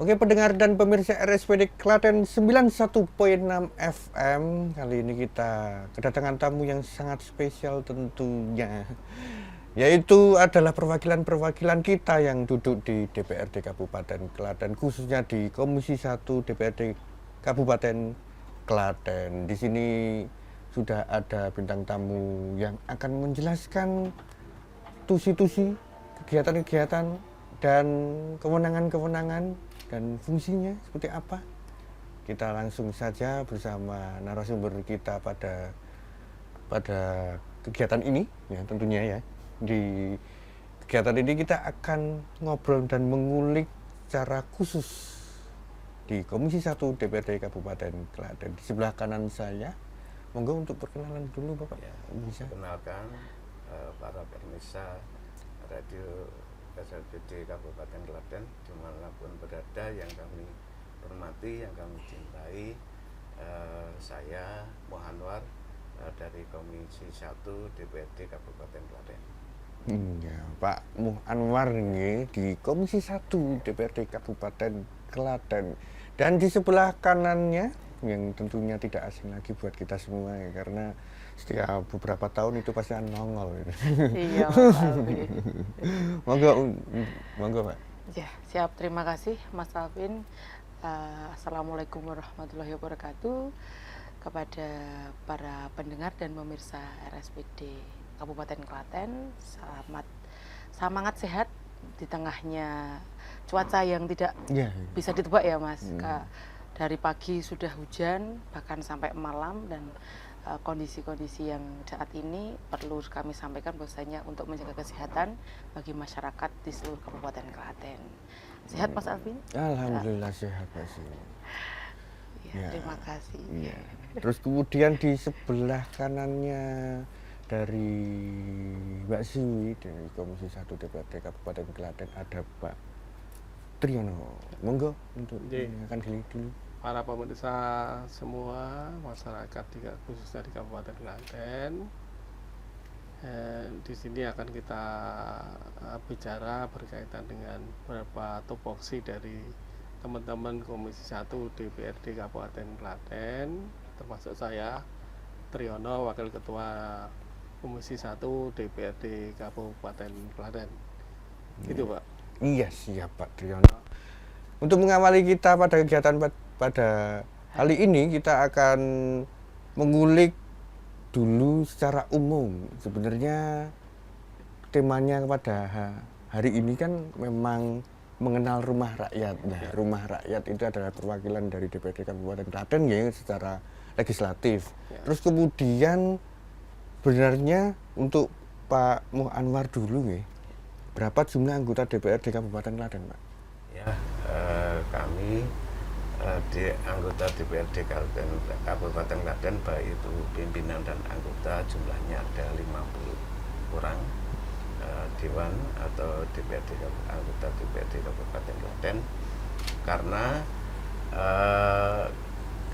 Oke pendengar dan pemirsa RSPD Klaten 91.6 FM. Kali ini kita kedatangan tamu yang sangat spesial tentunya, yaitu adalah perwakilan-perwakilan kita yang duduk di DPRD Kabupaten Klaten, khususnya di Komisi 1 DPRD Kabupaten Klaten. Di sini sudah ada bintang tamu yang akan menjelaskan tusi-tusi, kegiatan-kegiatan dan kewenangan-kewenangan dan fungsinya seperti apa. Kita langsung saja bersama narasumber kita pada kegiatan ini ya, tentunya ya. Di kegiatan ini kita akan ngobrol dan mengulik secara khusus di Komisi 1 DPRD Kabupaten Klaten. Di sebelah kanan saya, monggo untuk perkenalan dulu Bapak. Ya, bisa kenalkan para pemirsa radio RSPD Kabupaten Klaten dimanapun berada yang kami hormati, yang kami cintai. Saya Muhanwar dari Komisi 1 DPRD Kabupaten Klaten. Ya, Pak Muhanwar ini di Komisi 1 DPRD Kabupaten Klaten. Dan di sebelah kanannya yang tentunya tidak asing lagi buat kita semua ya, karena setiap beberapa tahun itu pasti nongol. Iya, Mas Alvin. Monggo Pak. Ya, siap. Terima kasih Mas Alvin. Assalamualaikum warahmatullahi wabarakatuh kepada para pendengar dan pemirsa RSPD Kabupaten Klaten. Semangat sehat di tengahnya cuaca yang tidak bisa ditebak ya Mas. Dari pagi sudah hujan bahkan sampai malam, dan kondisi-kondisi yang saat ini perlu kami sampaikan bahwasanya untuk menjaga kesehatan bagi masyarakat di seluruh Kabupaten Klaten. Sehat Mas Alvin? Alhamdulillah sehat Mas. Ya, terima kasih. Ya. Terus kemudian di sebelah kanannya dari Mbak Siwi dari Komisi 1 DPRD Kabupaten Klaten ada Pak Triyono. Monggo untuk menyampaikan diri dulu. Para pemirsa semua, masyarakat khususnya di Kabupaten Klaten, di sini akan kita bicara berkaitan dengan beberapa tupoksi dari teman-teman Komisi 1 DPRD Kabupaten Klaten, termasuk saya Triyono, Wakil Ketua Komisi 1 DPRD Kabupaten Klaten. Gitu Pak. Iya siap Pak Triyono. Untuk mengawali kita pada kegiatan pada kali ini, kita akan mengulik dulu secara umum. Sebenarnya temanya pada hari ini kan memang mengenal rumah rakyat. Nah, rumah rakyat itu adalah perwakilan dari DPRD Kabupaten Klaten ya secara legislatif. Terus kemudian sebenarnya untuk Pak Muhanwar dulu ya, berapa jumlah anggota DPRD Kabupaten Klaten, Pak? Ya, kami di anggota DPRD Kabupaten Klaten, baik itu pimpinan dan anggota, jumlahnya ada 50 orang. Dewan atau anggota DPRD Kabupaten Klaten, karena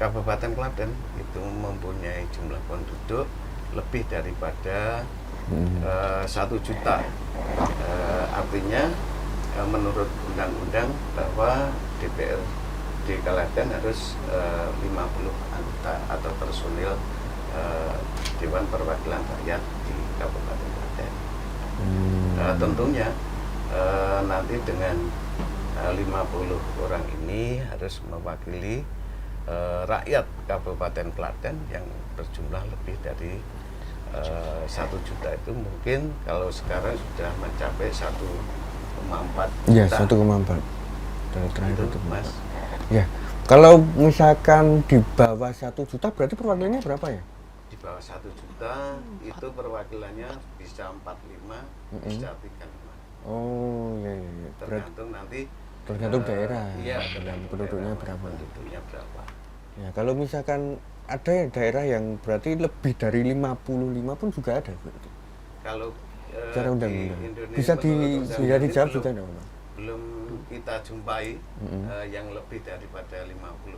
Kabupaten Klaten itu mempunyai jumlah penduduk lebih daripada 1 juta. Artinya menurut undang-undang bahwa DPRD Klaten harus 50 anggota atau personil Dewan Perwakilan Rakyat di Kabupaten Klaten. Tentunya nanti dengan 50 orang ini harus mewakili rakyat Kabupaten Klaten yang berjumlah lebih dari 1 juta. Itu mungkin kalau sekarang sudah mencapai 1,4 juta. Iya, 1,4. Terakhir itu Mas. Ya, kalau misalkan di bawah 1 juta berarti perwakilannya berapa ya? Di bawah 1 juta itu perwakilannya bisa 45, bisa 35. Oh iya, iya. Tergantung nanti Tergantung daerah. Iya, dan penduduknya berapa. Penduduknya berapa. Ya, kalau misalkan ada daerah yang berarti lebih dari 55 pun juga ada berarti. Kalau Secara di undang-undang. Indonesia Bisa menurut bisa undang-undang ini dijawab juga enggak, Pak? belum kita jumpai yang lebih daripada 50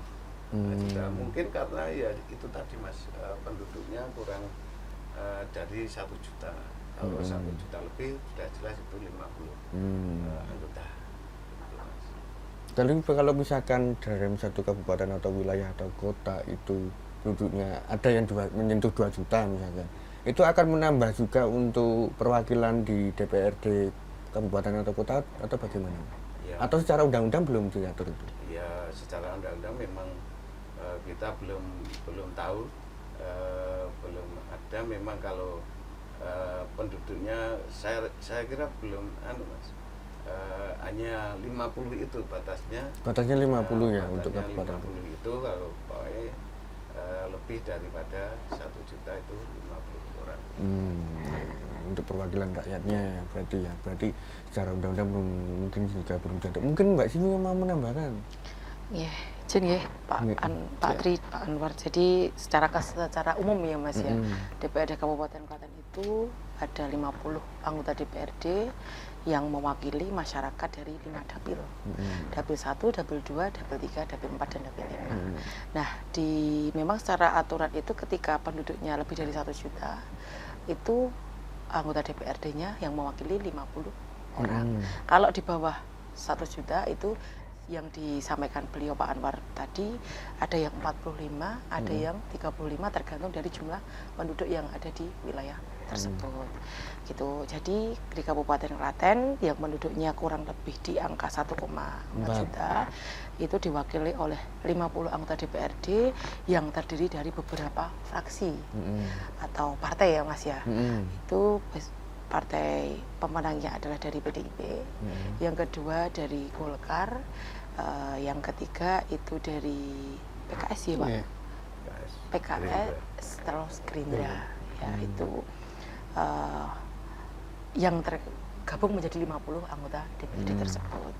juta. Mungkin karena ya itu tadi Mas, penduduknya kurang dari 1 juta. Kalau 1 juta lebih sudah jelas itu 50 anggota. Gitu, Mas. Tapi kalau misalkan dalam satu kabupaten atau wilayah atau kota itu penduduknya ada yang menyentuh 2 juta misalkan, itu akan menambah juga untuk perwakilan di DPRD kabupaten atau kota atau bagaimana? Ya. Atau secara undang-undang belum diatur itu? Ya secara undang-undang memang kita belum tahu, belum ada memang kalau penduduknya saya kira belum Mas. Hanya 50 itu batasnya. Batasnya 50 ya Batasnya untuk kabupaten. 50 itu kalau pokoknya lebih daripada 1 juta itu 50 orang. Untuk perwakilan rakyatnya ya, berarti secara undang-undang belum mungkin juga belum ada. Mungkin Mbak Simi mau menambahkan? Ya, izin ya Pak Tri, Pak Anwar. Jadi secara umum ya Mas ya, DPRD Kabupaten Klaten itu ada 50 anggota DPRD yang mewakili masyarakat dari 5 dapil. Dapil 1, dapil 2, dapil 3, dapil 4, dan dapil 5. Nah, memang secara aturan itu ketika penduduknya lebih dari 1 juta, itu anggota DPRD-nya yang mewakili 50 orang. Kalau di bawah 1 juta itu yang disampaikan beliau Pak Anwar tadi, ada yang 45, ada yang 35 tergantung dari jumlah penduduk yang ada di wilayah tersebut. Gitu. Jadi di Kabupaten Klaten yang penduduknya kurang lebih di angka 1,4 juta itu diwakili oleh 50 anggota DPRD yang terdiri dari beberapa fraksi atau partai ya Mas ya. Itu partai pemenangnya adalah dari PDIP, yang kedua dari Golkar, yang ketiga itu dari PKS ya Pak, PKS, terus Gerindra, ya itu yang tergabung menjadi 50 anggota DPRD tersebut.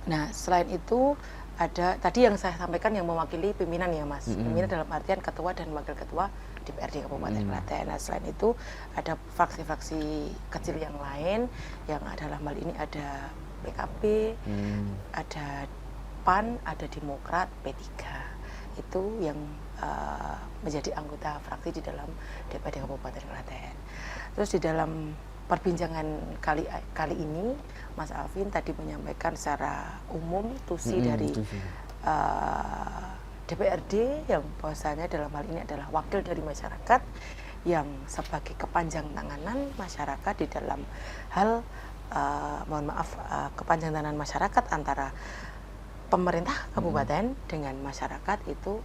Nah selain itu ada tadi yang saya sampaikan yang mewakili pimpinan ya Mas, pimpinan dalam artian ketua dan wakil ketua DPRD Kabupaten Klaten. Nah selain itu ada fraksi-fraksi kecil yang lain yang dalam hal ini ada PKB, ada PAN, ada Demokrat, P3. Itu yang menjadi anggota fraksi di dalam DPRD Kabupaten Klaten. Terus di dalam perbincangan kali ini Mas Alvin tadi menyampaikan secara umum tusi dari DPRD yang bahwasanya dalam hal ini adalah wakil dari masyarakat yang sebagai kepanjang tanganan masyarakat di dalam hal kepanjang tanganan masyarakat antara pemerintah kabupaten dengan masyarakat, itu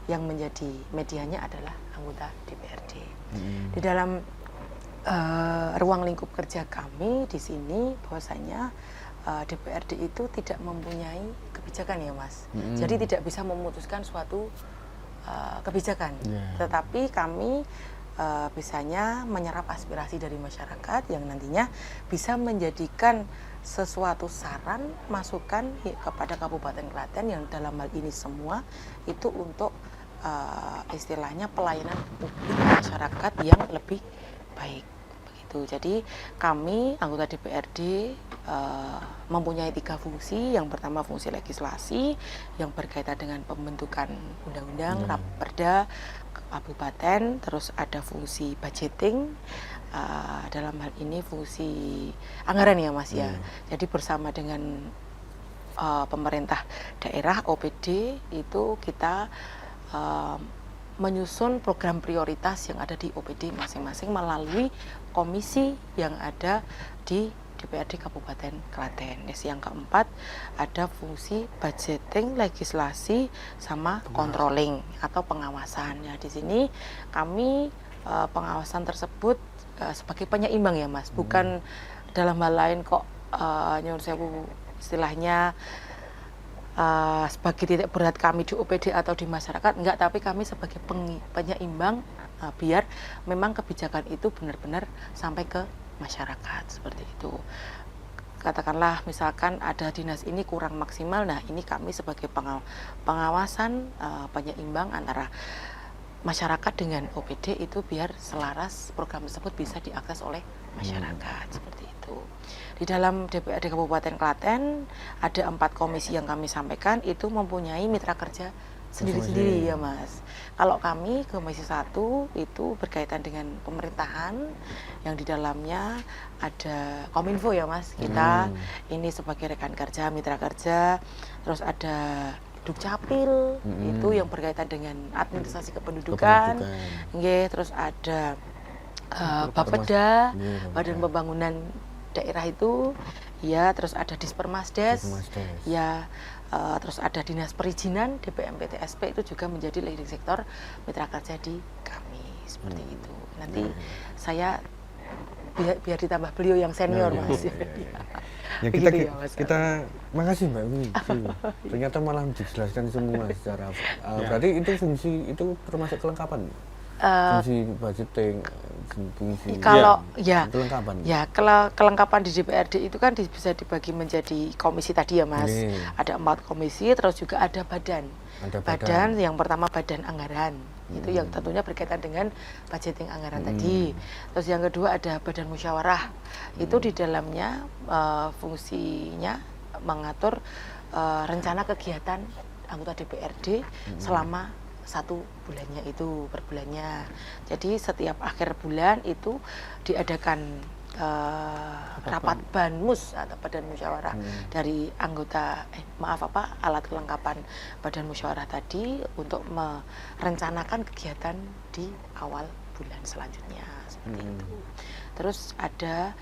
yang menjadi medianya adalah anggota DPRD. Di dalam ruang lingkup kerja kami di sini bahwasanya DPRD itu tidak mempunyai kebijakan ya Mas. Jadi tidak bisa memutuskan suatu kebijakan. Tetapi kami bisanya menyerap aspirasi dari masyarakat yang nantinya bisa menjadikan sesuatu saran, masukan kepada Kabupaten Klaten yang dalam hal ini semua itu untuk istilahnya pelayanan publik masyarakat yang lebih baik. Jadi kami anggota DPRD mempunyai 3 fungsi. Yang pertama fungsi legislasi yang berkaitan dengan pembentukan undang-undang, Raperda kabupaten, terus ada fungsi budgeting, dalam hal ini fungsi anggaran ya Mas ya. Jadi bersama dengan pemerintah daerah OPD itu kita menyusun program prioritas yang ada di OPD masing-masing melalui komisi yang ada di DPRD Kabupaten Klaten. Yang keempat ada fungsi budgeting, legislasi, sama controlling atau pengawasan. Ya di sini kami pengawasan tersebut sebagai penyeimbang ya Mas, bukan dalam hal lain kok nyuwun sewu istilahnya sebagai titik berat kami di OPD atau di masyarakat, enggak, tapi kami sebagai penyeimbang biar memang kebijakan itu benar-benar sampai ke masyarakat seperti itu. Katakanlah misalkan ada dinas ini kurang maksimal, nah ini kami sebagai pengawasan penyeimbang antara masyarakat dengan OPD itu biar selaras program tersebut bisa diakses oleh masyarakat seperti itu. Di dalam DPRD Kabupaten Klaten ada 4 komisi yang kami sampaikan itu mempunyai mitra kerja sendiri-sendiri ya Mas. Kalau kami Komisi 1 itu berkaitan dengan pemerintahan yang di dalamnya ada Kominfo ya Mas. Kita ini sebagai rekan kerja, mitra kerja, terus ada Dukcapil itu yang berkaitan dengan administrasi kependudukan. Nggih, terus ada Bapeda, Badan Pembangunan Daerah itu ya, terus ada Dispermasdes ya, terus ada Dinas Perizinan DPMPTSP itu juga menjadi leading sektor mitra kerja di kami seperti itu. Nanti saya biar ditambah beliau yang senior Mas. Ya, kita makasih Mbak Wi. Ternyata malah dijelaskan semua secara berarti itu fungsi itu termasuk kelengkapan. Fungsi budgeting, fungsi kalau kelengkapan. Ya, kelengkapan di DPRD itu kan bisa dibagi menjadi komisi tadi ya Mas. Ada 4 komisi, terus juga ada badan. Badan yang pertama badan anggaran. Itu yang tentunya berkaitan dengan budgeting anggaran tadi. Terus yang kedua ada badan musyawarah. Itu di dalamnya fungsinya mengatur rencana kegiatan anggota DPRD selama 1 bulannya itu per bulannya. Jadi setiap akhir bulan itu diadakan rapat banmus atau badan musyawarah dari anggota alat kelengkapan badan musyawarah tadi untuk merencanakan kegiatan di awal bulan selanjutnya seperti itu. Terus ada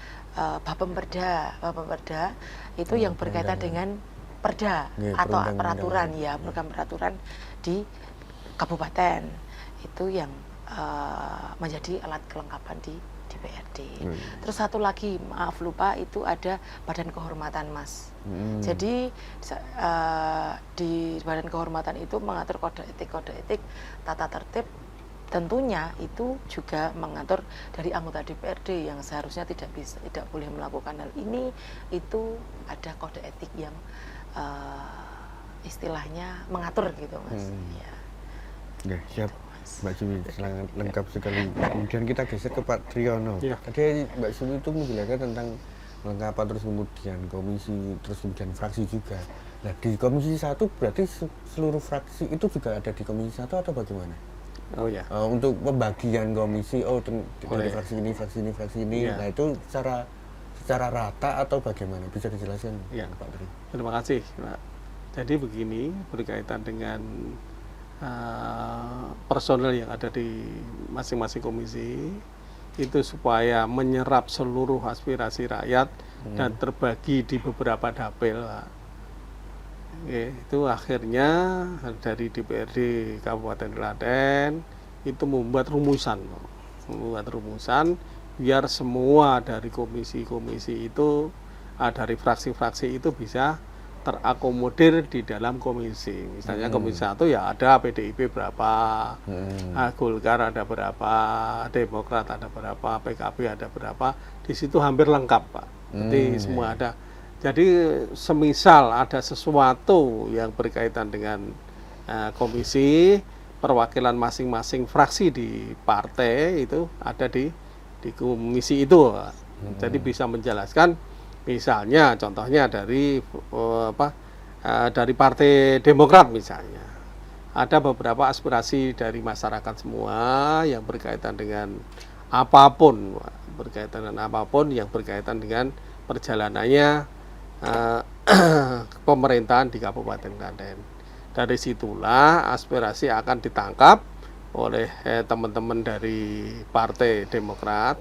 Bapemperda. Bapemperda itu yang berkaitan dengan perda atau peraturan ya, program peraturan di kabupaten itu yang menjadi alat kelengkapan di DPRD. Terus satu lagi maaf lupa itu ada Badan Kehormatan Mas. Jadi di Badan Kehormatan itu mengatur kode etik, tata tertib. Tentunya itu juga mengatur dari anggota DPRD yang seharusnya tidak boleh melakukan hal ini. Itu ada kode etik yang istilahnya mengatur gitu Mas. Ya, siap Mbak Sumi, sangat lengkap sekali. Kemudian kita geser ke Pak Triyono. Tadi Mbak Sumi itu menjelaskan tentang kelengkapan, terus kemudian komisi, terus kemudian fraksi juga. Nah, di Komisi 1 berarti seluruh fraksi itu juga ada di Komisi 1 atau bagaimana? Oh ya. Untuk pembagian komisi, dari fraksi ini. Nah, itu secara rata atau bagaimana? Bisa dijelaskan Pak Tri? Terima kasih Pak. Jadi begini, berkaitan dengan personel yang ada di masing-masing komisi itu supaya menyerap seluruh aspirasi rakyat dan terbagi di beberapa dapil. Itu akhirnya dari DPRD Kabupaten Klaten itu membuat rumusan biar semua dari komisi-komisi itu dari fraksi-fraksi itu bisa terakomodir di dalam komisi. Misalnya Komisi 1 ya ada PDIP berapa, Golkar ada berapa, Demokrat ada berapa, PKB ada berapa. Di situ hampir lengkap Pak. Jadi semua ada. Jadi semisal ada sesuatu yang berkaitan dengan komisi, perwakilan masing-masing fraksi di partai itu ada di komisi itu. Jadi bisa menjelaskan. Misalnya contohnya dari Partai Demokrat misalnya. Ada beberapa aspirasi dari masyarakat semua yang berkaitan dengan apapun yang berkaitan dengan perjalanannya pemerintahan di Kabupaten Klaten. Dari situlah aspirasi akan ditangkap oleh teman-teman dari Partai Demokrat.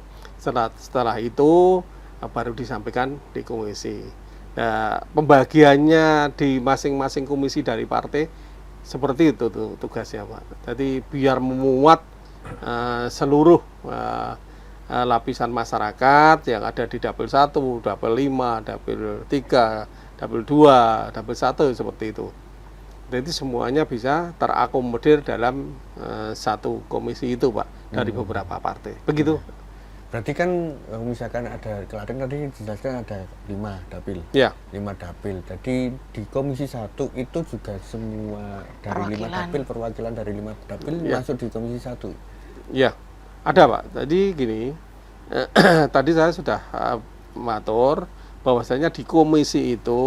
Setelah itu baru disampaikan di komisi. Nah, pembagiannya di masing-masing komisi dari partai seperti itu tugasnya Pak. Jadi biar memuat seluruh lapisan masyarakat yang ada di dapil 1, dapil 5, dapil 3, dapil 2, dapil 1 seperti itu. Jadi semuanya bisa terakomodir dalam satu komisi itu Pak dari beberapa partai. Begitu. Berarti kan misalkan ada Klaten tadi dijelaskan ada 5 dapil. Ya. 5 dapil. Jadi di Komisi 1 itu juga semua dari 5 dapil, perwakilan dari 5 dapil masuk di Komisi 1. Ya, ada Pak. Tadi gini, tadi saya sudah matur bahwasanya di komisi itu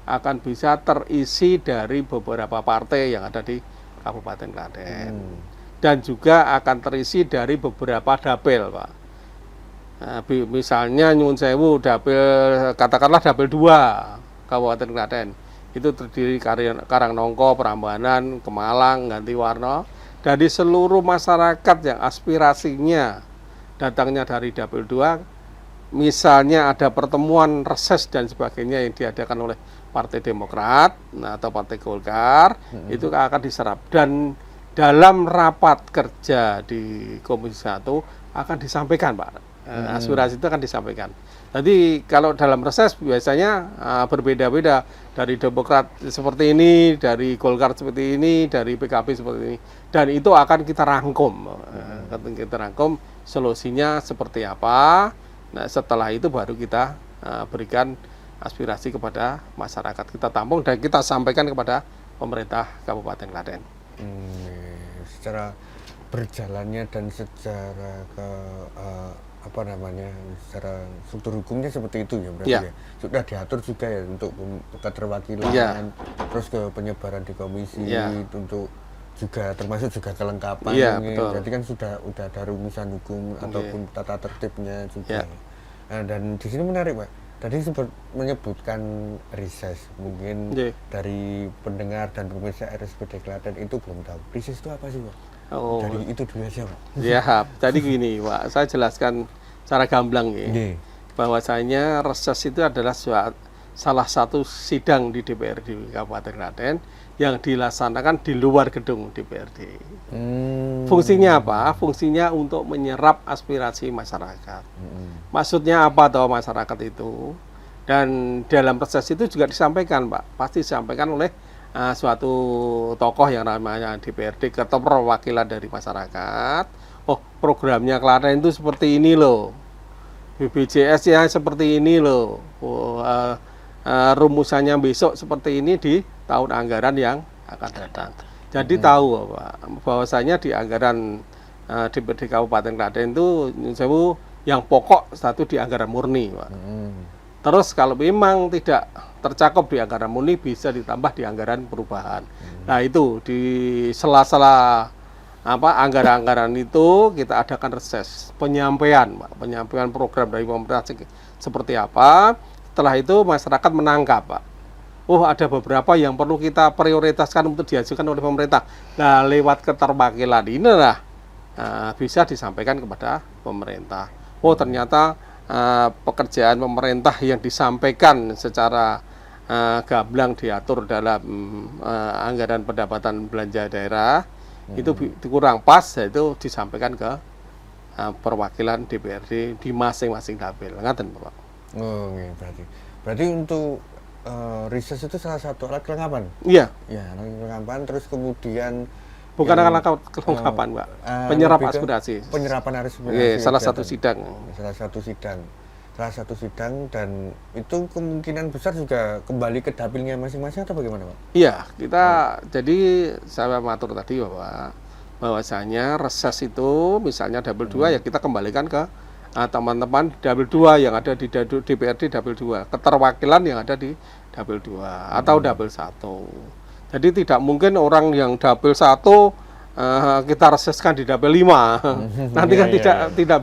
akan bisa terisi dari beberapa partai yang ada di Kabupaten Klaten. Dan juga akan terisi dari beberapa dapil, Pak. Nah, misalnya nyuwun sewu dapil, katakanlah dapil 2 Kabupaten Klaten. Itu terdiri Karangnongko, Prambanan, Kemalang, Gantiwarna. Dari seluruh masyarakat yang aspirasinya datangnya dari dapil 2, misalnya ada pertemuan reses dan sebagainya yang diadakan oleh Partai Demokrat atau Partai Golkar, itu akan diserap. Dan dalam rapat kerja di Komisi 1 akan disampaikan, Pak. Aspirasi itu akan disampaikan. Jadi kalau dalam reses biasanya berbeda-beda, dari Demokrat seperti ini, dari Golkar seperti ini, dari PKB seperti ini, dan itu akan kita rangkum. Kita rangkum solusinya seperti apa. Nah, setelah itu baru kita berikan aspirasi kepada masyarakat, kita tampung dan kita sampaikan kepada pemerintah Kabupaten Klaten. Secara berjalannya dan secara secara struktur hukumnya seperti itu ya berarti ya. Sudah diatur juga ya untuk keterwakilan, terus ke penyebaran di komisi, untuk juga termasuk juga kelengkapan. Jadi kan sudah ada rumusan hukum ataupun tata tertibnya juga. Nah, dan di sini menarik, Pak. Tadi sempat menyebutkan reses, mungkin dari pendengar dan pemirsa RSPD Klaten itu belum tahu. Reses itu apa sih, Pak? Dari itu dulu aja, Pak. Ya, tadi gini, Pak, saya jelaskan secara gamblang ya. Bahwasanya reses itu adalah salah satu sidang di DPRD Kabupaten Klaten yang dilaksanakan di luar gedung DPRD. Fungsinya apa? Fungsinya untuk menyerap aspirasi masyarakat. Maksudnya apa toh masyarakat itu? Dan dalam reses itu juga disampaikan, Pak. Pasti disampaikan oleh suatu tokoh yang namanya DPRD, ketua perwakilan dari masyarakat. Oh, programnya Klaten itu seperti ini loh, BPJS ya seperti ini loh, rumusannya besok seperti ini di tahun anggaran yang akan datang. Jadi tahu bahwasanya di anggaran DPRD Kabupaten Klaten itu yang pokok satu di anggaran murni, Pak. Terus kalau memang tidak tercakup di anggaran murni bisa ditambah di anggaran perubahan. Nah, itu di sela-sela anggaran-anggaran itu kita adakan reses, penyampaian program dari pemerintah seperti apa. Setelah itu masyarakat menangkap, Pak. Oh, ada beberapa yang perlu kita prioritaskan untuk diajukan oleh pemerintah. Nah, lewat keterwakilan inilah bisa disampaikan kepada pemerintah. Oh, ternyata pekerjaan pemerintah yang disampaikan secara gamblang diatur dalam anggaran pendapatan belanja daerah itu kurang pas, yaitu disampaikan ke perwakilan DPRD di masing-masing dapil. Ngaten, Pak. Oh, berarti untuk reses itu salah satu alat kelengkapan. Iya. Ya, alat kelengkapan, terus kemudian bukan alat kelengkapan, Pak. Penyerap aspirasi. Penyerapan aspirasi. Iya, salah satu sidang. Salah satu sidang dan itu kemungkinan besar juga kembali ke dapilnya masing-masing atau bagaimana, Pak? Iya, kita jadi saya matur tadi bahwasanya reses itu misalnya dapil 2 ya kita kembalikan ke teman-teman dapil 2 yang ada di DPRD dapil 2, keterwakilan yang ada di dapil 2 atau dapil 1. Jadi tidak mungkin orang yang dapil 1 kita reseskan di dapil 5. Nanti kan tidak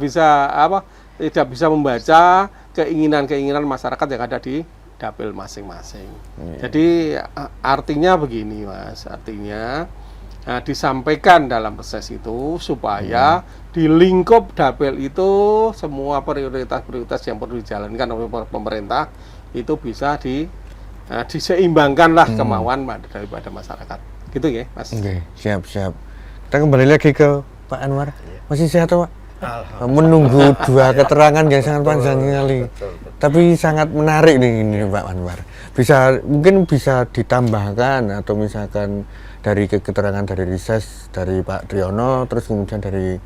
bisa membaca keinginan-keinginan masyarakat yang ada di dapil masing-masing. Jadi artinya begini, Mas. Artinya disampaikan dalam reses itu supaya di lingkup dapil itu semua prioritas-prioritas yang perlu dijalankan oleh pemerintah itu bisa diseimbangkanlah kemauan daripada masyarakat. Gitu ya, Mas. Oke, siap. Kita kembali lagi ke Pak Anwar. Masih sehat, Pak? Menunggu dua keterangan yang sangat panjang sekali. Tapi sangat menarik nih ini, Pak Anwar. Mungkin bisa ditambahkan atau misalkan dari keterangan dari reses dari Pak Triyono, terus kemudian dari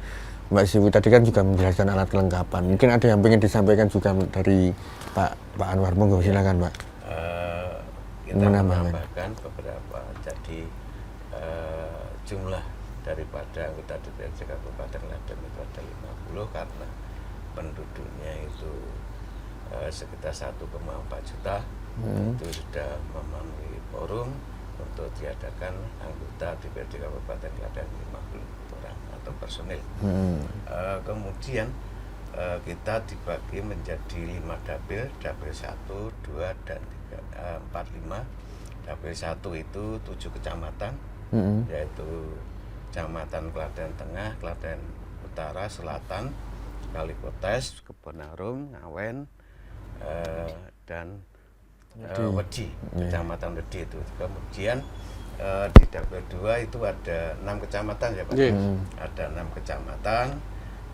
Mbak Siwi tadi kan juga menjelaskan alat kelengkapan. Mungkin ada yang ingin disampaikan juga dari Pak Anwar. Monggo silakan, Pak. Kita Menambahkan. menambahkan beberapa. Jadi jumlah daripada anggota DPRD Kabupaten Klaten itu ada 50 karena penduduknya itu sekitar 1,4 juta. Itu sudah memenuhi forum untuk diadakan anggota DPRD Kabupaten Klaten 50 orang atau personil. Kemudian kita dibagi menjadi 5 dapil, dapil 1, 2, dan 3, 4, 5. Dapil 1 itu 7 kecamatan, yaitu Kecamatan Klaten Tengah, Klaten Utara, Selatan, Kalikotes, Kebonarum, Ngawen, dan Wedi, Kecamatan Wedi itu. Kemudian di dapil 2 itu ada 6 kecamatan ya Pak. Ada 6 kecamatan,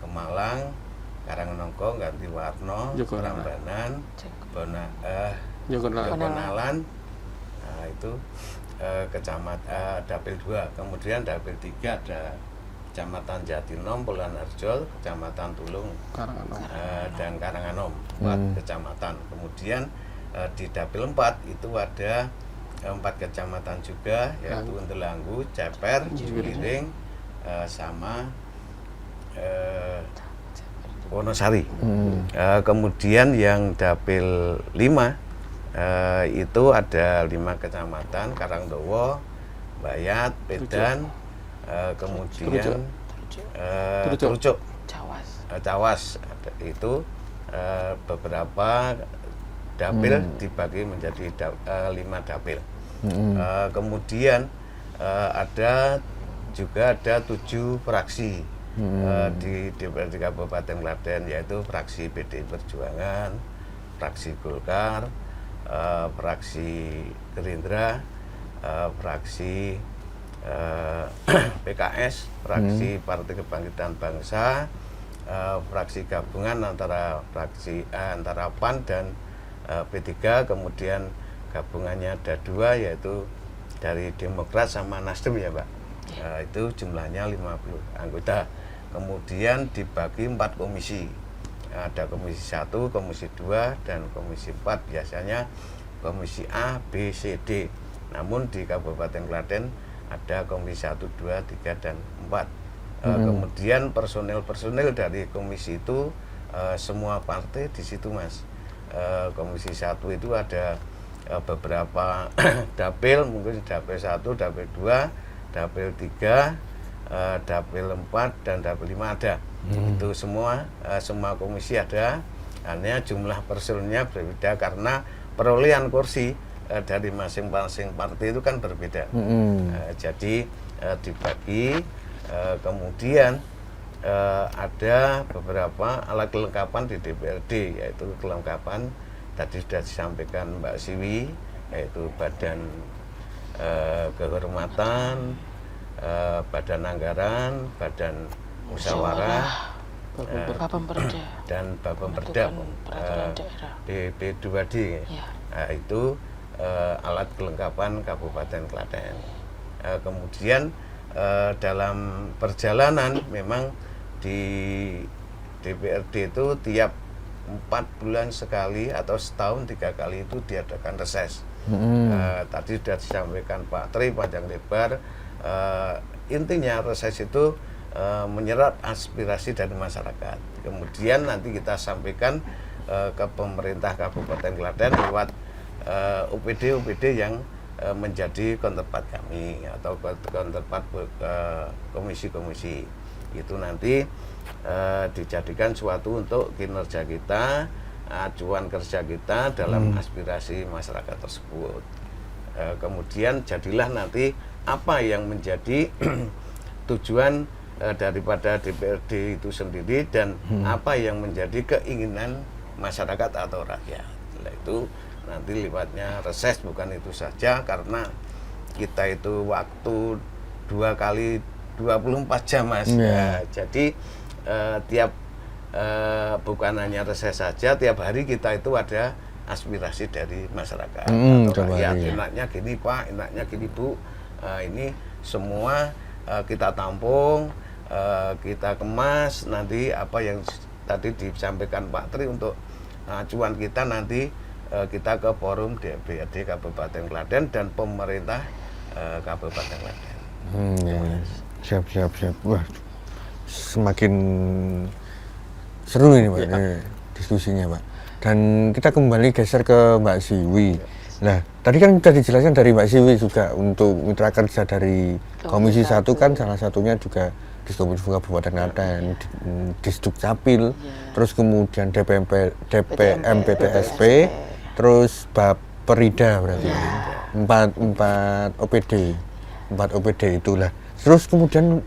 Kemalang, Karangnongko, Gantiwarno, Prambanan, Jogonalan. Nah, itu dapil 2. Kemudian dapil 3 ada Kecamatan Jatinom, Polanarjol, Kecamatan Tulung, dan Karanganom, 4 kecamatan. Kemudian di dapil 4 itu ada 4 kecamatan juga, yaitu Untelanggu, Ceper, Ciwiring, sama Wonosari. Kemudian yang dapil 5 itu ada 5 kecamatan, Karangdowo, Bayat, Pedan, kemudian Trucuk, Cawas. Itu beberapa dapil dibagi menjadi 5 dapil. Kemudian ada 7 fraksi di DPRD Kabupaten Klaten, yaitu fraksi PDI Perjuangan, fraksi Golkar, fraksi Gerindra, fraksi PKS, fraksi Partai Kebangkitan Bangsa, fraksi gabungan antara PAN dan P3, kemudian gabungannya ada 2, yaitu dari Demokrat sama Nasdem ya Pak. Itu jumlahnya 50 anggota. Kemudian dibagi 4 komisi. Ada komisi 1, komisi 2, dan komisi 4. Biasanya komisi A, B, C, D. Namun di Kabupaten Klaten ada komisi 1, 2, 3, dan 4. Kemudian personel-personel dari komisi itu semua partai di situ Mas. Komisi 1 itu ada beberapa dapil, mungkin dapil 1, dapil 2, dapil 3, dapil 4, dan dapil 5 ada. Itu semua komisi ada, hanya jumlah personilnya berbeda karena perolehan kursi dari masing-masing partai itu kan berbeda. Jadi dibagi, kemudian ada beberapa alat kelengkapan di DPRD, yaitu kelengkapan tadi sudah disampaikan Mbak Siwi, yaitu badan kehormatan, badan anggaran, badan musyawarah, dan Bapemperda, BP2D. Nah, itu alat kelengkapan Kabupaten Klaten. Kemudian dalam perjalanan memang di DPRD itu tiap 4 bulan sekali atau setahun 3 kali itu diadakan reses. Tadi sudah disampaikan Pak Tri panjang lebar. Intinya reses itu menyerap aspirasi dari masyarakat. Kemudian nanti kita sampaikan ke pemerintah Kabupaten Klaten lewat UPD yang menjadi counterpart kami atau counterpart komisi-komisi. Itu nanti dijadikan suatu untuk kinerja kita, acuan kerja kita dalam aspirasi masyarakat tersebut. Kemudian jadilah nanti apa yang menjadi tujuan daripada DPRD itu sendiri dan apa yang menjadi keinginan masyarakat atau rakyat. Nah, itu nanti lewatnya reses, bukan itu saja karena kita itu waktu 2 kali 24 jam Mas. Jadi tiap bukan hanya reses saja, tiap hari kita itu ada aspirasi dari masyarakat atau rakyat. Enaknya gini Pak, enaknya gini Bu. Ini semua kita tampung, kita kemas nanti apa yang tadi disampaikan Pak Tri untuk acuan kita nanti kita ke forum DPRD Kabupaten Klaten dan pemerintah Kabupaten Klaten. Ya. Siap. Wah, semakin seru ini Pak, diskusinya Pak. Dan kita kembali geser ke Mbak Siwi. Nah, tadi kan sudah dijelaskan dari Mbak Siwi juga untuk mitra kerja dari Komisi 1 kan salah satunya juga Diskominfo Kabupaten Klaten, Disdukcapil, terus kemudian DPMPTSP, terus Baperida berarti. Empat OPD itulah. Terus kemudian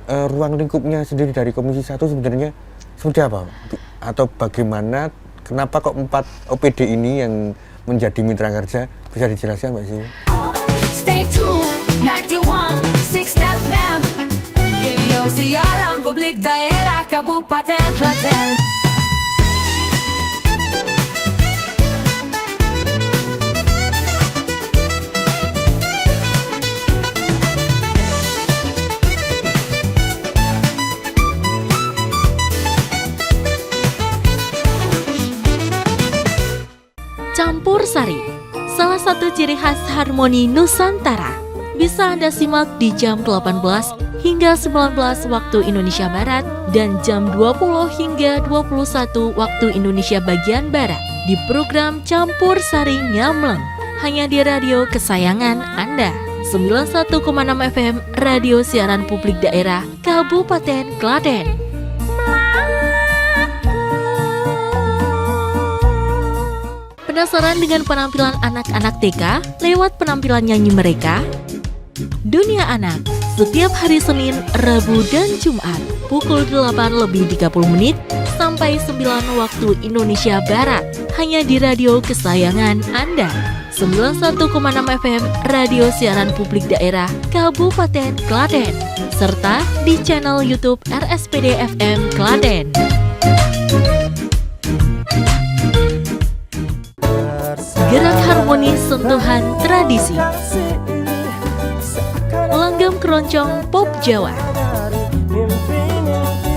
ruang lingkupnya sendiri dari Komisi 1 sebenarnya seperti apa? Atau bagaimana, kenapa kok 4 OPD ini yang menjadi mitra kerja, bisa dijelaskan Mbak Siwi? Stay tuned, 91.6 FM. Radio Siaran Publik Daerah Kabupaten Klaten. Campur Sari, salah satu ciri khas harmoni Nusantara. Bisa Anda simak di jam 18 hingga 19 waktu Indonesia Barat dan jam 20 hingga 21 waktu Indonesia bagian Barat di program Campur Sari Nyamleng, hanya di radio kesayangan Anda. 91,6 FM Radio Siaran Publik Daerah Kabupaten Klaten. Penasaran dengan penampilan anak-anak TK lewat penampilan nyanyi mereka? Dunia Anak, setiap hari Senin, Rabu, dan Jumat, pukul 8:30 sampai 9 waktu Indonesia Barat, hanya di radio kesayangan Anda. 91,6 FM Radio Siaran Publik Daerah Kabupaten Klaten, serta di channel YouTube RSPD FM Klaten. Gerak harmonis sentuhan tradisi, langgam keroncong pop Jawa.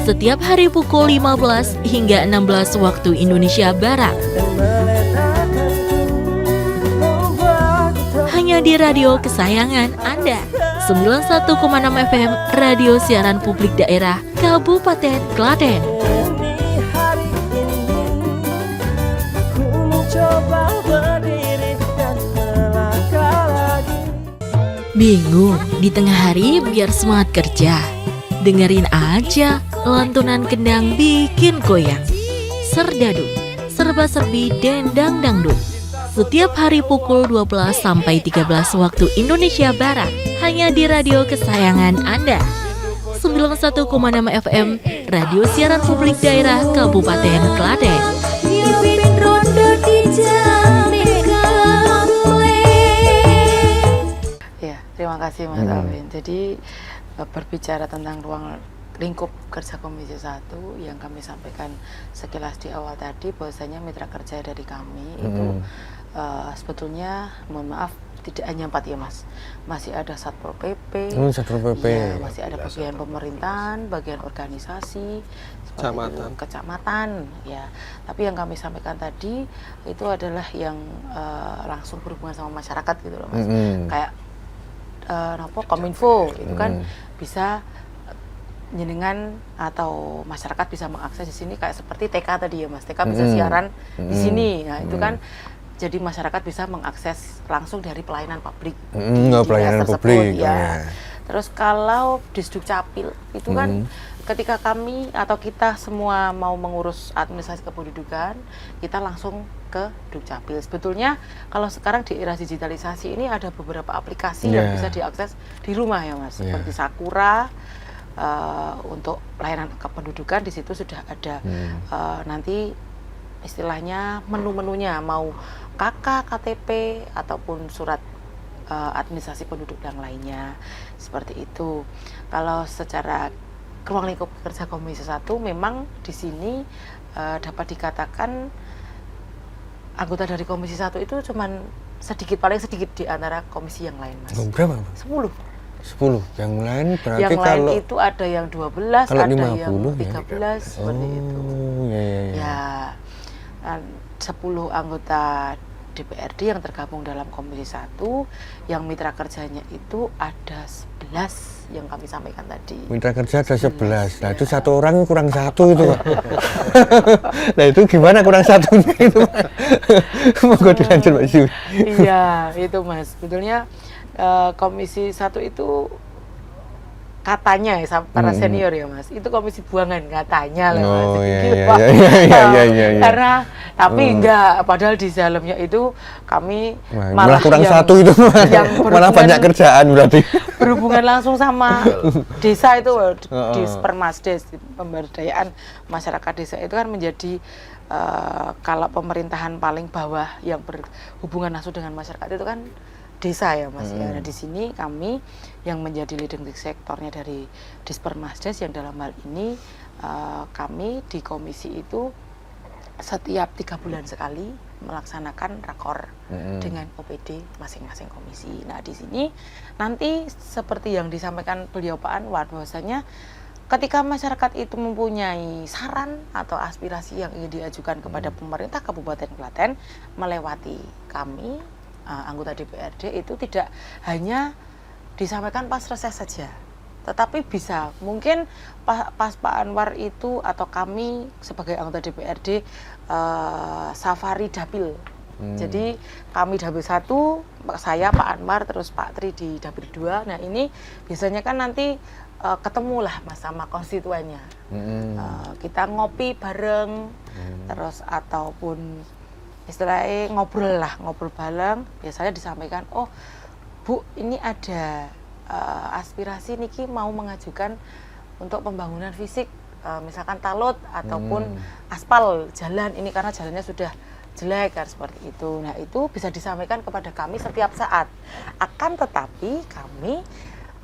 Setiap hari pukul 15 hingga 16 waktu Indonesia Barat, hanya di radio kesayangan Anda. 91,6 FM Radio Siaran Publik Daerah Kabupaten Klaten. Bingung di tengah hari biar semangat kerja? Dengerin aja lantunan kendang bikin goyang. Serdadu, serba-serbi dendang dangdut. Setiap hari pukul 12 sampai 13 waktu Indonesia Barat, hanya di radio kesayangan Anda. 91,6 FM Radio Siaran Publik Daerah Kabupaten Klaten. Terima kasih Mas Alvin. Jadi berbicara tentang ruang lingkup kerja Komisi 1 yang kami sampaikan sekilas di awal tadi, bahwasanya mitra kerja dari kami itu sebetulnya, mohon maaf, tidak hanya 4 ya Mas, masih ada Satpol PP, ya, masih ada bagian pemerintahan, bagian organisasi, kecamatan, ya. Tapi yang kami sampaikan tadi itu adalah yang langsung berhubungan sama masyarakat gitu loh Mas, kayak Kominfo itu kan bisa jenengan atau masyarakat bisa mengakses di sini, kayak seperti TK tadi ya Mas, TK bisa siaran di sini, nah itu kan jadi masyarakat bisa mengakses langsung dari pelayanan publik di pelayanan tersebut, publik ya. Terus kalau Disdukcapil itu kan ketika kami atau kita semua mau mengurus administrasi kependudukan, kita langsung ke Dukcapil. Sebetulnya kalau sekarang di era digitalisasi ini ada beberapa aplikasi yang bisa diakses di rumah ya Mas, seperti Sakura untuk layanan kependudukan, di situ sudah ada nanti istilahnya menu-menunya, mau KK, KTP ataupun surat administrasi penduduk yang lainnya, seperti itu. Kalau secara ruang lingkup kerja Komisi 1 memang di sini dapat dikatakan anggota dari Komisi 1 itu cuman sedikit, paling sedikit di antara komisi yang lain Mas. Berapa? 10. 10. Yang lain berarti Yang lain kalau itu ada yang 12, kalau ada 50 yang ya? 13 seperti itu. Oh, ya. Ya, dan 10 anggota DPRD yang tergabung dalam Komisi 1, yang mitra kerjanya itu ada 11 yang kami sampaikan tadi. Mitra kerja ada 11. Nah, ya. itu satu orang kurang satu itu, Pak. Nah, itu gimana kurang satunya itu, Pak? Monggo dilanjut, Pak Siwi. Iya, itu Mas. Sebetulnya Komisi 1 itu katanya ya para senior ya Mas, itu komisi buangan katanya lah Mas. Oh, iya, Gitu, iya, Pak. iya. Karena tapi enggak, padahal di dalamnya itu kami Wah, malah kurang satu itu, yang malah berhubungan- banyak kerjaan berarti. berhubungan langsung sama desa itu, di Permasdes, pemberdayaan masyarakat desa itu kan menjadi kalau pemerintahan paling bawah yang berhubungan langsung dengan masyarakat itu kan desa ya Mas ya. Nah, di sini kami yang menjadi leading sektornya dari Dispermasdes yang dalam hal ini kami di komisi itu setiap 3 bulan sekali melaksanakan rakor dengan OPD masing-masing komisi. Nah, di sini nanti seperti yang disampaikan beliau Pak Anwar, bahwasanya ketika masyarakat itu mempunyai saran atau aspirasi yang ingin diajukan kepada pemerintah Kabupaten Klaten melewati kami anggota DPRD, itu tidak hanya disampaikan pas reses saja, tetapi bisa mungkin pas Pak Anwar itu atau kami sebagai anggota DPRD safari dapil. Jadi kami dapil 1, saya Pak Anwar terus Pak Tri di dapil 2. Nah, ini biasanya kan nanti ketemulah Mas sama konstituennya. Kita ngopi bareng terus ataupun istilahnya ngobrol bareng, biasanya disampaikan, oh Bu, ini ada aspirasi niki mau mengajukan untuk pembangunan fisik, misalkan talud ataupun aspal jalan ini karena jalannya sudah jelek kan, seperti itu. Nah, itu bisa disampaikan kepada kami setiap saat. Akan tetapi kami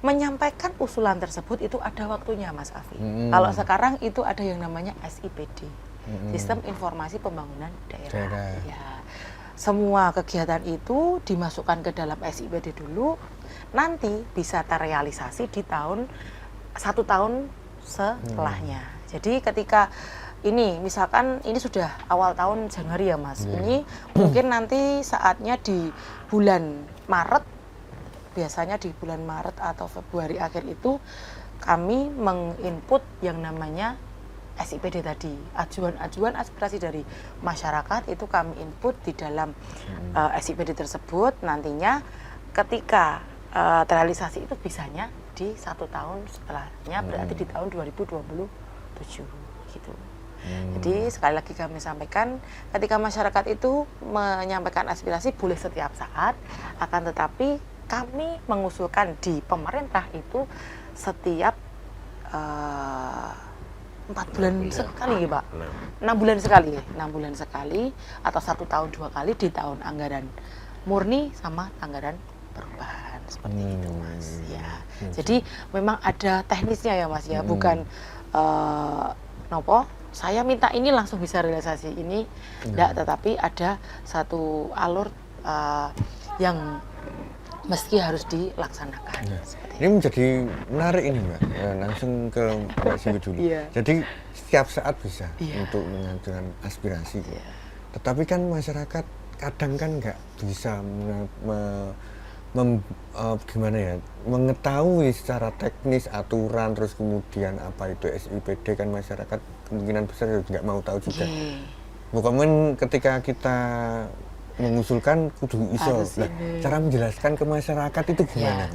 menyampaikan usulan tersebut itu ada waktunya Mas Afi. Kalau sekarang itu ada yang namanya SIPD. Sistem Informasi Pembangunan Daerah. Ya, semua kegiatan itu dimasukkan ke dalam SIPD dulu, nanti bisa terrealisasi di 1 tahun setelahnya. Jadi ketika ini misalkan ini sudah awal tahun Januari ya Mas, ini mungkin nanti saatnya di bulan Maret, biasanya di bulan Maret atau Februari akhir itu kami menginput yang namanya SIPD tadi, ajuan aspirasi dari masyarakat itu kami input di dalam SIPD tersebut. Nantinya ketika terrealisasi itu bisanya di 1 tahun setelahnya, berarti di tahun 2027 gitu. Jadi sekali lagi kami sampaikan, ketika masyarakat itu menyampaikan aspirasi boleh setiap saat, akan tetapi kami mengusulkan di pemerintah itu setiap 4 bulan sekali ya Pak, 6 bulan sekali ya, 6 bulan sekali atau 1 tahun 2 kali di tahun anggaran murni sama anggaran perubahan, seperti itu Mas ya. Jadi memang ada teknisnya ya Mas ya, bukan nopo saya minta ini langsung bisa realisasi ini, enggak, tetapi ada satu alur yang meski harus dilaksanakan. Ini menjadi menarik ini Mbak, langsung ke Mbak Siwi dulu. Jadi setiap saat bisa untuk mengajukan aspirasi. Tetapi kan masyarakat kadang kan nggak bisa gimana ya, mengetahui secara teknis aturan, terus kemudian apa itu SIPD, kan masyarakat kemungkinan besar nggak mau tahu juga. Bukan ketika kita mengusulkan kudu iso. Nah, cara menjelaskan ke masyarakat itu gimana?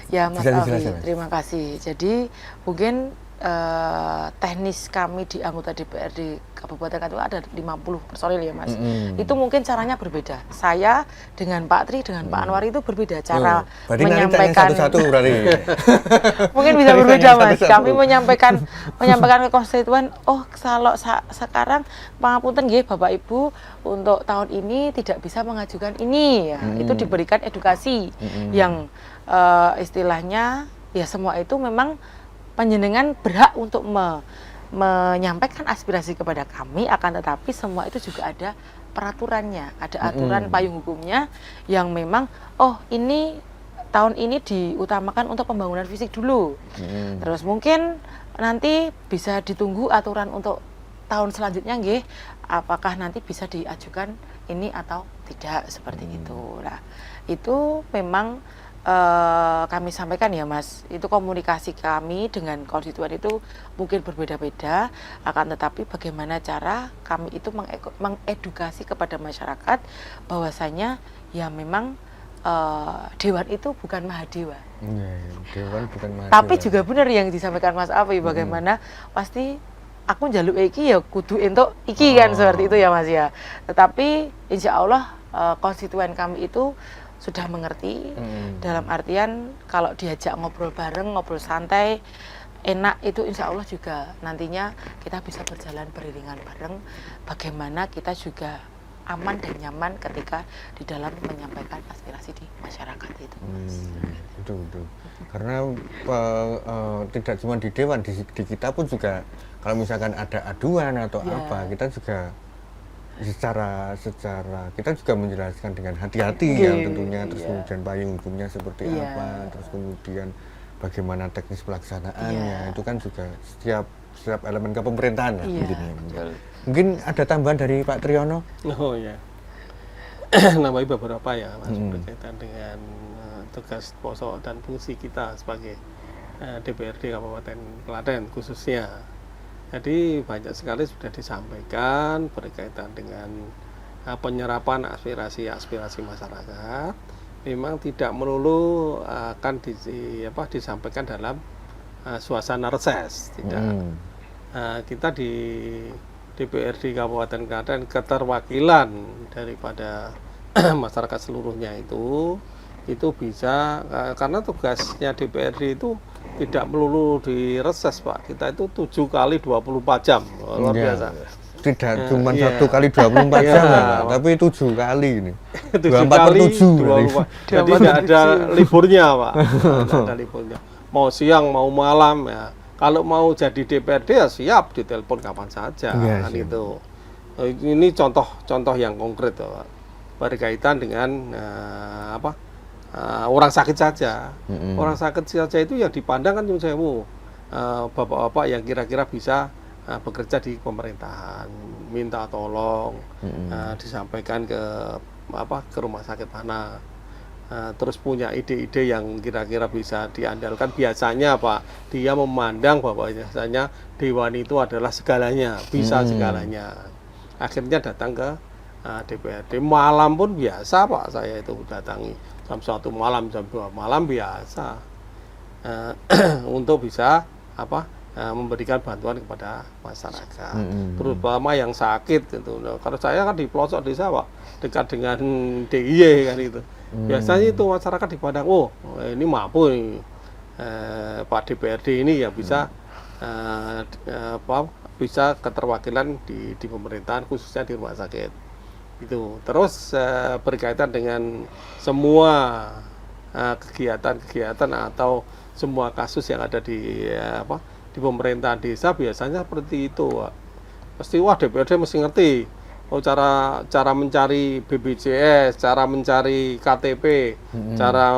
Ya Mas Alfi, terima kasih. Jadi mungkin teknis kami di anggota DPRD Kabupaten Klaten ada 50 personil ya Mas. Itu mungkin caranya berbeda. Saya dengan Pak Tri dengan Pak Anwar itu berbeda cara menyampaikan. Satu-satu berarti. Mungkin bisa berbeda Mas. Kami menyampaikan ke konstituen, oh kalau sekarang pangapunten nggih Bapak Ibu untuk tahun ini tidak bisa mengajukan ini ya. Itu diberikan edukasi yang istilahnya ya semua itu memang panjenengan berhak untuk menyampaikan aspirasi kepada kami, akan tetapi semua itu juga ada peraturannya, ada aturan payung hukumnya yang memang oh ini tahun ini diutamakan untuk pembangunan fisik dulu. Terus mungkin nanti bisa ditunggu aturan untuk tahun selanjutnya nggih, apakah nanti bisa diajukan ini atau tidak seperti itu. Nah, itu memang kami sampaikan ya Mas, itu komunikasi kami dengan konstituen itu mungkin berbeda-beda, akan tetapi bagaimana cara kami itu mengedukasi kepada masyarakat bahwasanya ya memang Dewan itu bukan Mahadewa. Dewan bukan Mahadewa. Tapi juga benar yang disampaikan Mas Afi, bagaimana pasti aku njaluk iki ya kudu entuk iki kan, seperti itu ya Mas ya. Tetapi insya Allah konstituen kami itu sudah mengerti, dalam artian kalau diajak ngobrol bareng, ngobrol santai, enak, itu insya Allah juga nantinya kita bisa berjalan beriringan bareng, bagaimana kita juga aman dan nyaman ketika di dalam menyampaikan aspirasi di masyarakat itu. Betul. Karena tidak cuma di Dewan, di kita pun juga kalau misalkan ada aduan atau apa, kita juga secara kita juga menjelaskan dengan hati-hati ya tentunya, terus kemudian payung hukumnya seperti apa, terus kemudian bagaimana teknis pelaksanaannya, itu kan juga setiap elemen kepemerintahan ya. Mungkin ada tambahan dari Pak Triyono? Oh ya, nambahin beberapa ya Mas, berkaitan dengan tugas pokok dan fungsi kita sebagai DPRD Kabupaten Klaten khususnya. Jadi banyak sekali sudah disampaikan berkaitan dengan penyerapan aspirasi masyarakat. Memang tidak melulu akan disampaikan dalam suasana reses, tidak. Kita di DPRD Kabupaten Klaten, keterwakilan daripada masyarakat seluruhnya itu bisa, karena tugasnya DPRD itu tidak melulu di reses Pak, kita itu 7 kali 24 jam, luar biasa. Tidak cuma 1 kali 24 jam, tapi 7 kali ini. 7 kali 24. Jadi tidak ada liburnya Pak, tidak ada liburnya. Mau siang, mau malam ya. Kalau mau jadi DPRD ya siap, ditelepon kapan saja, kan itu. Ini contoh yang konkret Pak, berkaitan dengan orang sakit saja. Orang sakit saja itu yang dipandang kan sewu, bapak-bapak yang kira-kira bisa bekerja di pemerintahan, minta tolong, disampaikan ke rumah sakit mana, terus punya ide-ide yang kira-kira bisa diandalkan. Biasanya Pak, dia memandang bahwa biasanya Dewan itu adalah segalanya, bisa segalanya. Akhirnya datang ke DPRD. Malam pun biasa Pak, saya itu datangi jam 1 malam, jam 2 malam biasa, untuk bisa memberikan bantuan kepada masyarakat, terutama yang sakit gitu. Nah, kalau saya kan di pelosok desa Pak, dekat dengan DIY kan itu. Biasanya itu masyarakat dipandang, oh ini mampu nih, Pak DPRD ini yang bisa bisa keterwakilan di pemerintahan, khususnya di rumah sakit itu. Terus berkaitan dengan semua kegiatan atau semua kasus yang ada di pemerintahan desa, biasanya seperti itu Pak. Pasti wah DPRD mesti ngerti cara mencari BPJS, cara mencari KTP, cara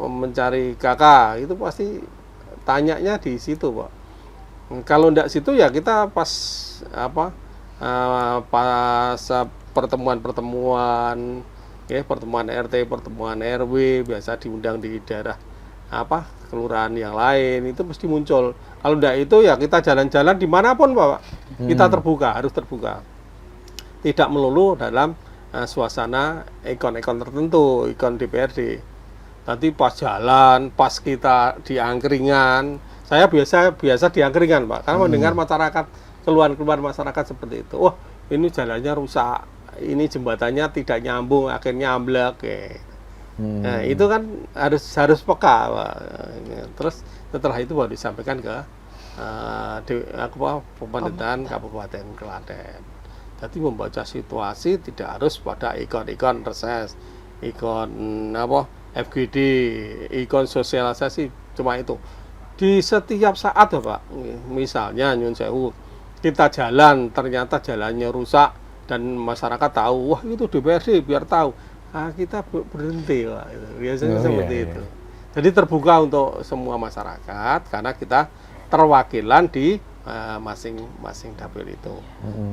mencari KK, itu pasti tanyanya di situ Pak. Kalau enggak situ ya kita pas pertemuan RT, pertemuan RW, biasa diundang di daerah kelurahan yang lain, itu mesti muncul. Kalau enggak itu ya kita jalan-jalan dimanapun Pak, kita harus terbuka. Tidak melulu dalam suasana ikon-ikon tertentu, ikon DPRD. Nanti pas jalan, pas kita di angkringan, saya biasa di angkringan Pak, karena mendengar masyarakat, keluhan-keluhan masyarakat seperti itu. Wah, ini jalannya rusak, ini jembatannya tidak nyambung, akhirnya amblek. Nah, itu kan harus peka Pak. Terus setelah itu baru disampaikan ke pemerintahan Kabupaten Klaten. Jadi membaca situasi tidak harus pada ikon-ikon reses, ikon FGD, ikon sosialisasi, cuma itu. Di setiap saat ya Pak, misalnya nyun sewu, kita jalan ternyata jalannya rusak dan masyarakat tahu, wah itu DPRD biar tahu, kita berhenti Pak. Biasanya seperti itu. Jadi terbuka untuk semua masyarakat karena kita terwakilan di masing-masing dapil itu.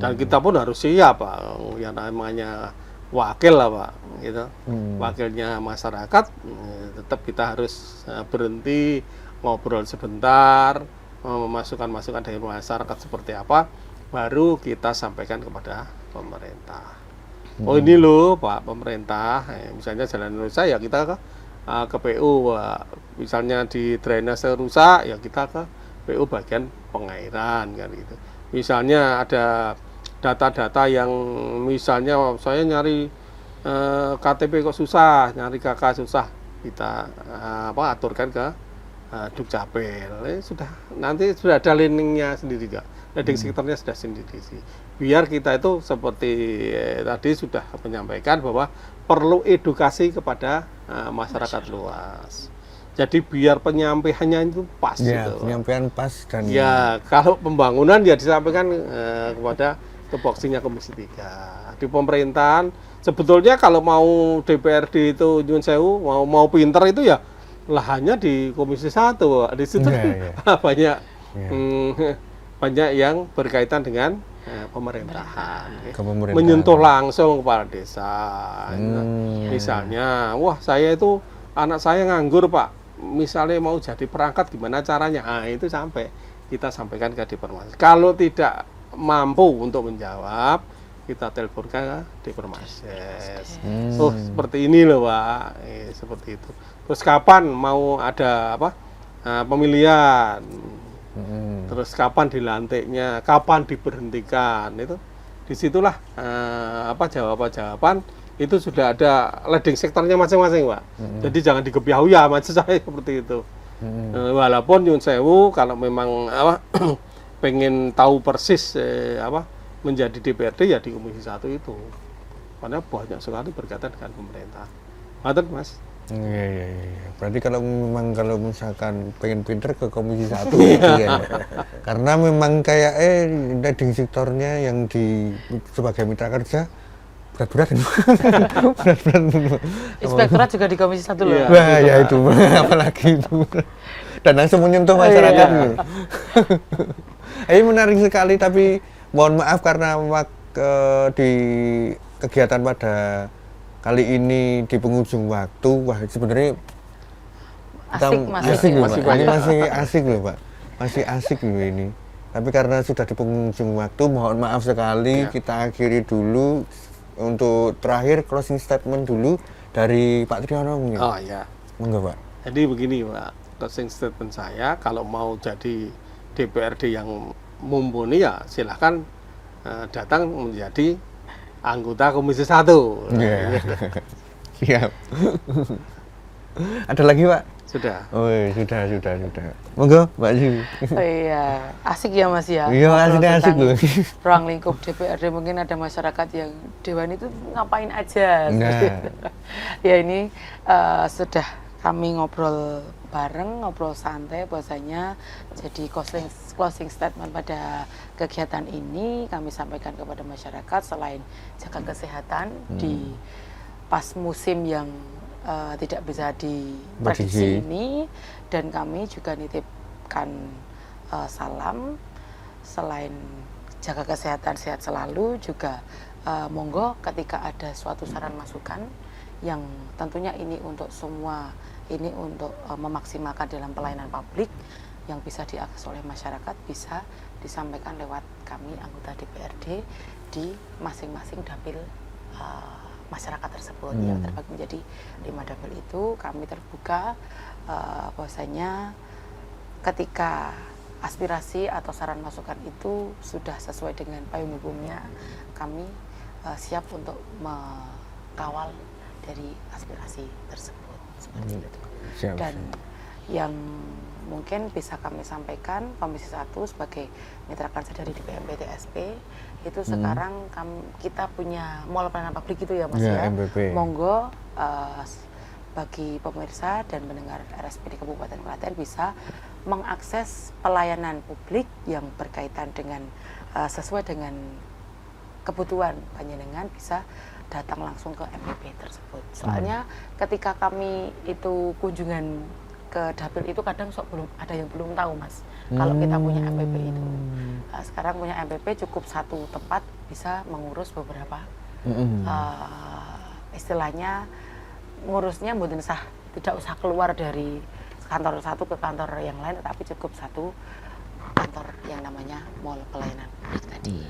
Dan kita pun harus siap, Pak. Yang namanya wakil lah, Pak. Gitu. Wakilnya masyarakat, tetap kita harus berhenti ngobrol sebentar, masukan-masukan dari masyarakat seperti apa, baru kita sampaikan kepada pemerintah. Oh ini loh Pak pemerintah, misalnya Jalan Indonesia ya kita ke PU, misalnya di drainase rusak ya kita ke PU bagian pengairan kan gitu. Misalnya ada data-data yang misalnya saya nyari KTP kok susah, nyari KK susah, kita aturkan ke Dukcapil. Nanti sudah ada linkingnya sendiri juga, leading sektornya sudah sendiri sih. Biar kita itu seperti tadi sudah menyampaikan bahwa perlu edukasi kepada masyarakat luas. Jadi biar penyampaiannya itu pas Ya, gitu. penyampaian pas dan Ya, kalau pembangunan ya disampaikan kepada tupoksinya Komisi 3. Di pemerintahan sebetulnya kalau mau DPRD itu nyun sewu, mau pinter itu ya lahannya di Komisi 1. Di situ banyak banyak yang berkaitan dengan pemerintahan. Kepemerintahan. Menyentuh langsung kepala desa. Misalnya, wah saya itu anak saya nganggur Pak. Misalnya mau jadi perangkat gimana caranya? Ah itu sampai kita sampaikan ke Dipermas. Kalau tidak mampu untuk menjawab, kita telepon ke Dipermases. Oh seperti ini loh Pak, seperti itu. Terus kapan mau ada pemilihan? Terus kapan dilantiknya? Kapan diberhentikan? Itu disitulah jawaban-jawaban itu sudah ada leading sektornya masing-masing Pak. Jadi jangan digebiahu ya maksud saya seperti itu. Walaupun nyun sewu kalau memang pengen tahu persis menjadi DPRD ya di Komisi 1 itu. Karena banyak sekali berkaitan dengan pemerintah. Matur Mas. Iya. Berarti kalau misalkan pengen pinter ke Komisi 1 ya. Karena memang kayak leading sektornya yang sebagai mitra kerja berat-berat. Inspektorat juga di Komisi 1 loh. Wah, ya itu apalagi itu. Dan langsung menyentuh masyarakat. Ini menarik sekali, tapi mohon maaf karena di kegiatan pada kali ini di penghujung waktu, wah sebenarnya asik loh, Pak. Ini masih asik loh Pak, masih asik loh ini. Tapi karena sudah di penghujung waktu, mohon maaf sekali, kita akhiri dulu. Untuk terakhir closing statement dulu dari Pak Triyono mungkin. Oh ya. Monggo Pak. Jadi begini Pak, closing statement saya kalau mau jadi DPRD yang mumpuni ya silahkan datang menjadi anggota Komisi 1. Siap. Ada lagi Pak? Sudah. Oh sudah. Monggo Mbak Ju. Oh iya, asik ya Mas ya. Iya, asik loh. Ruang lingkup DPRD mungkin ada masyarakat yang Dewan itu ngapain aja. Nah. Ya ini sudah kami ngobrol bareng, ngobrol santai bahwasanya jadi closing statement pada kegiatan ini kami sampaikan kepada masyarakat selain jaga kesehatan di pas musim yang tidak bisa diprediksi ini, dan kami juga nitipkan salam selain jaga kesehatan sehat selalu juga monggo ketika ada suatu saran masukan yang tentunya ini untuk semua, ini untuk memaksimalkan dalam pelayanan publik yang bisa diakses oleh masyarakat bisa disampaikan lewat kami anggota DPRD di masing-masing dapil masyarakat tersebut yang terbagi menjadi 5 dapil itu. Kami terbuka bahwasanya ketika aspirasi atau saran masukan itu sudah sesuai dengan payung hukumnya, kami siap untuk mengawal dari aspirasi tersebut seperti itu. Dan yang mungkin bisa kami sampaikan, Komisi 1 sebagai mitra kerja dari DPMP TSP itu sekarang kita punya mall pelayanan publik itu ya Mas ya. MPP. Monggo bagi pemirsa dan pendengar RSPD Kabupaten Klaten bisa mengakses pelayanan publik yang berkaitan dengan sesuai dengan kebutuhan panjenengan, bisa datang langsung ke MPP tersebut. Soalnya ketika kami itu kunjungan ke dapil itu kadang belum ada yang belum tahu Mas kalau kita punya MPP itu. Sekarang punya MPP cukup satu tempat bisa mengurus beberapa istilahnya ngurusnya mboten sah, tidak usah keluar dari kantor satu ke kantor yang lain, tetapi cukup satu kantor yang namanya mall pelayanan publik tadi.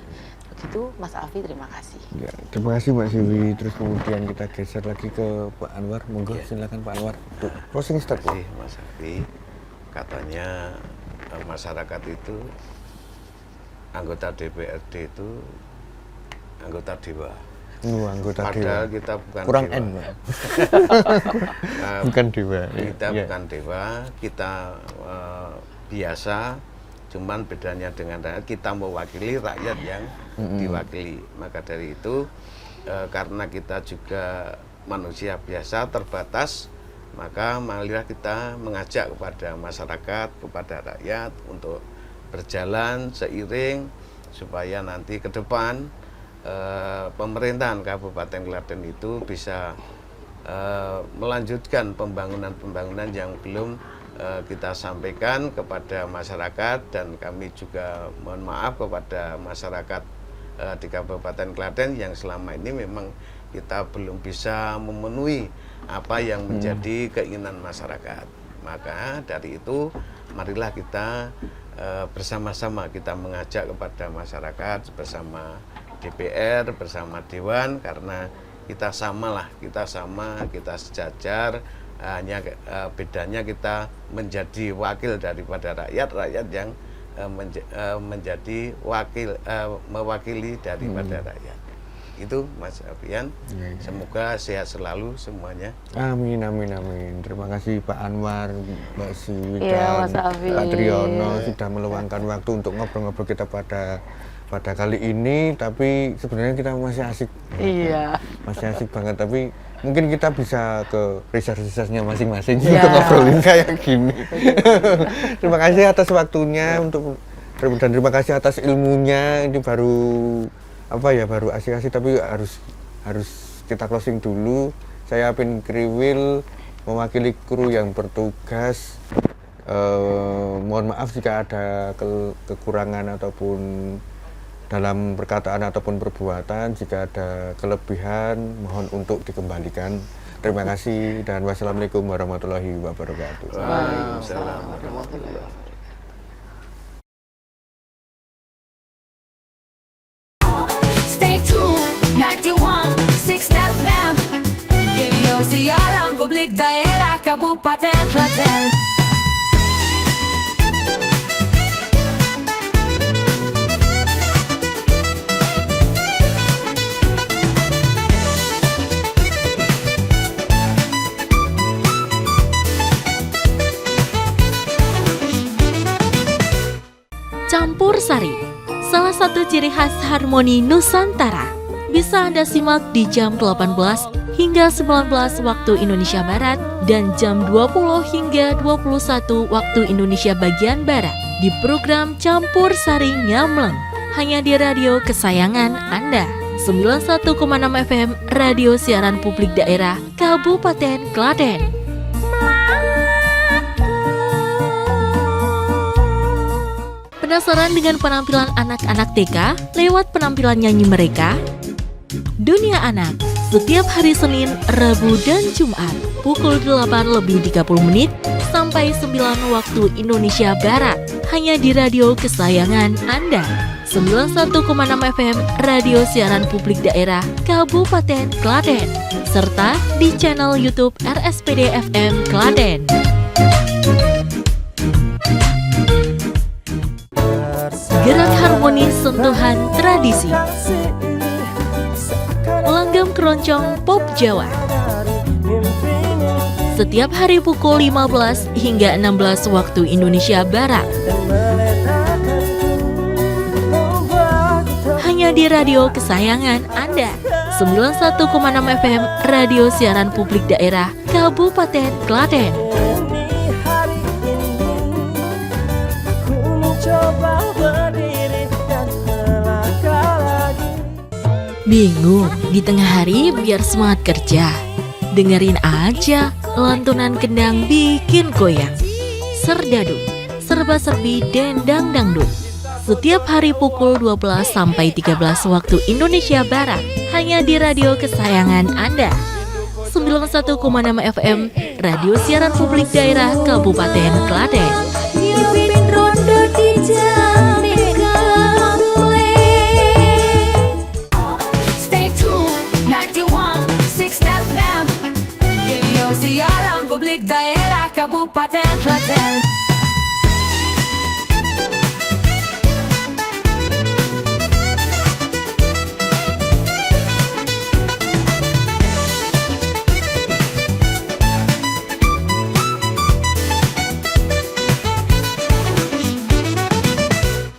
Begitu Mas Alfi, terima kasih. Ya, terima kasih Mbak Siwi. Terus kemudian kita geser lagi ke Pak Anwar. Monggo silakan Pak Anwar. Closing Terima statement. kasih Mas Alfi. Katanya masyarakat itu anggota DPRD itu anggota dewa. Anggota Padahal dewa. kita bukan Kurang dewa. N, Mbak. Bukan dewa. Kita Ya. bukan dewa, kita biasa, cuman bedanya dengan rakyat, kita mewakili rakyat yang diwakili. Maka dari itu, karena kita juga manusia biasa, terbatas, maka marilah kita mengajak kepada masyarakat, kepada rakyat untuk berjalan seiring supaya nanti ke depan pemerintahan Kabupaten Klaten itu bisa melanjutkan pembangunan-pembangunan yang belum kita sampaikan kepada masyarakat, dan kami juga mohon maaf kepada masyarakat di Kabupaten Klaten yang selama ini memang kita belum bisa memenuhi apa yang menjadi keinginan masyarakat. Maka dari itu marilah kita bersama-sama kita mengajak kepada masyarakat bersama DPR, bersama Dewan, karena kita samalah, kita sejajar, hanya bedanya kita menjadi wakil daripada rakyat yang menjadi mewakili daripada rakyat. Itu Mas Alfian. Semoga sehat selalu semuanya. Amin, amin, amin. Terima kasih Pak Anwar, Mbak Siwi, Iya, Mas dan Alfi. Pak Triyono sudah meluangkan waktu untuk ngobrol-ngobrol kita pada kali ini. Tapi sebenarnya kita masih asik. Iya. Masih asik banget. Tapi mungkin kita bisa ke research-researchnya masing-masing Iya. untuk ngobrolin kayak gini. Terima kasih atas waktunya dan terima kasih atas ilmunya. Ini baru baru asik-asik, tapi harus kita closing dulu. Saya Apin Kriwil mewakili kru yang bertugas. Mohon maaf jika ada kekurangan ataupun dalam perkataan ataupun perbuatan. Jika ada kelebihan mohon untuk dikembalikan. Terima kasih dan wassalamualaikum warahmatullahi wabarakatuh. Waalaikumsalam warahmatullahi wabarakatuh. Stay tuned, 91.6 FM. Radio Siaran Publik Daerah Kabupaten Klaten. Campur Sari, salah satu ciri khas harmoni Nusantara. Bisa Anda simak di jam 18 hingga 19 waktu Indonesia Barat dan jam 20 hingga 21 waktu Indonesia bagian Barat di program Campur Sari Nyamleng, hanya di radio kesayangan Anda. 91,6 FM Radio Siaran Publik Daerah Kabupaten Klaten. Penasaran dengan penampilan anak-anak TK lewat penampilan nyanyi mereka? Dunia Anak, setiap hari Senin, Rabu, dan Jumat, pukul 8:30 sampai 9 waktu Indonesia Barat, hanya di radio kesayangan Anda. 91,6 FM Radio Siaran Publik Daerah Kabupaten Klaten, serta di channel YouTube RSPD FM Klaten. Gerak harmonis sentuhan tradisi, langgam keroncong pop Jawa. Setiap hari pukul 15 hingga 16 waktu Indonesia Barat, hanya di radio kesayangan Anda. 91,6 FM Radio Siaran Publik Daerah Kabupaten Klaten. Bingung di tengah hari biar semangat kerja? Dengerin aja lantunan kendang bikin goyang. Serdadu, serba-serbi dendang dangdut. Setiap hari pukul 12 sampai 13 waktu Indonesia Barat, hanya di radio kesayangan Anda. 91,6 FM, Radio Siaran Publik Daerah Kabupaten Klaten. Pimpin rondo di Jamaica. Stay tuned, 91.6 FM. Radio Siaran Publik Daerah Kabupaten Klaten.